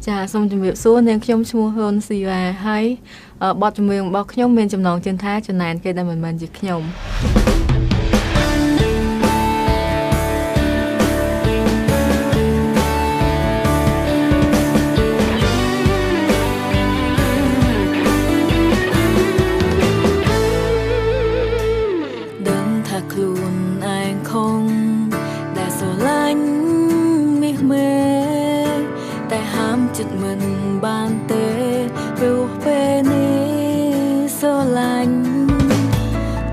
ចាសូមជម្រាបសួរនាងខ្ញុំឈ្មោះហ៊ុនស៊ីវ៉ាហើយបទចម្រៀងរបស់ខ្ញុំមានចំណងជើងថាចំណែនគេដែលមិនមែនជាខ្ញុំដឹងថាខ្លួនឯងខំដែលស្រឡាញ់មាសមេតែហាមចិត្តមិនបានទេព្រោះពេលនេះស្រឡាញ់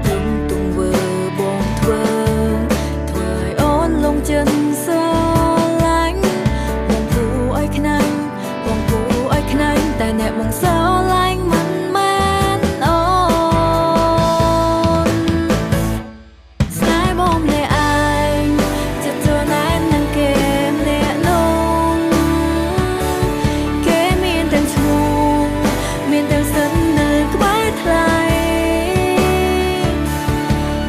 ទុំទង្វើបងធ្វើឲ្យអូនលងចិត្តស្រឡាញ់បងគូឲ្យខ្នាញ់បងគូឲ្យខ្នាញ់តែអ្នកបងស្រឡាញ់មិនមែនអូនស្នេហ៍បងនេះឯងចិត្តចូលណែននឹងគេម្នាក់នោះគេមានទាំងឈ្មោះមានទាំងសិននៅក្បែរថ្លៃ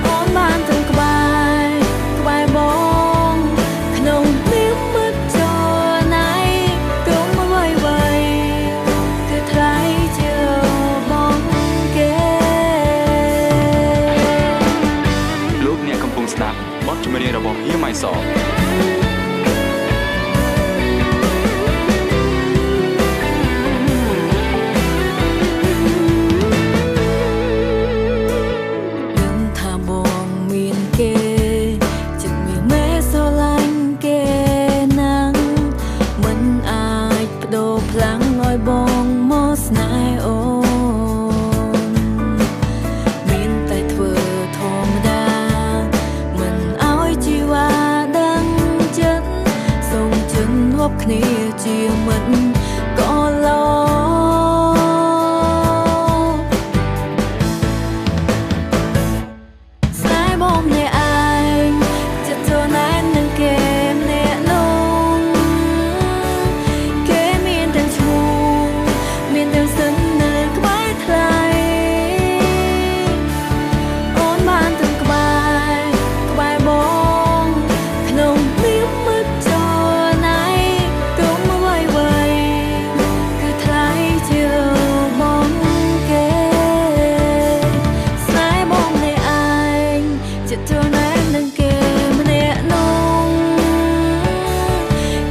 អូនបានទាំងក្បែរបងក្នុងនាមមិត្តចូលណៃគុំអ្វីគឺថ្លៃជាបងគេលោកអ្នកកំពុងស្ដាប់បទចម្រៀងរបស់ហៀម៉ៃសដឹងថាបងមានគេចិត្តមានមេស្រឡាញ់គេណាំងមិនអាចបដូរផ្លាំងឲ្យបងមកស្នេហ៍អូនមានតែធ្វើធម្មតាមិនឲ្យជីវ៉ាដឹងចិត្តសូមជន់រាប់គ្នាជាមិត្តក៏ឡោស្នេហ៍បងនេះឯងចិត្តចូលណែននឹងគេម្នាក់នោះគេមានទាំងឈ្មោះមានទាំងសិននៅក្បែរថ្លៃអូនបានទាំងក្បែរបងក្នុងនាមមិត្តចូលណៃគុំអ្វីគឺថ្លៃជាបងគេស្នេហ៍បងនេះឯងចិត្តចូលណែននឹងគេម្នាក់នោះ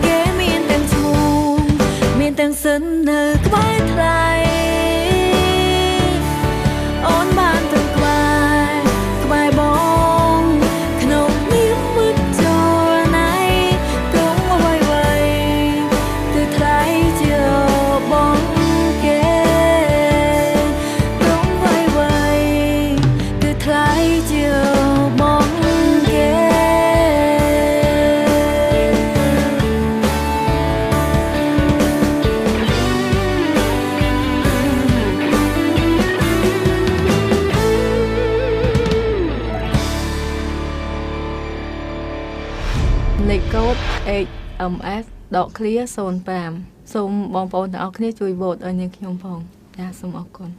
គេមានទាំងឈ្មោះមានទាំងសិននៅក្បែរថ្លៃអូនបានទាំងក្បែរបងក្នុងនាមមិត្តចូលណៃគុំអ្វីគឺថ្លៃជាបងគេគុំអ្វីគឺថ្លៃជាបងគេ លេខកូដ HMS ដក clear 05សូមបងប្អូនទាំងអស់គ្នាជួយ vote ឲ្យនាងខ្ញុំផងចាសូមអរគុណ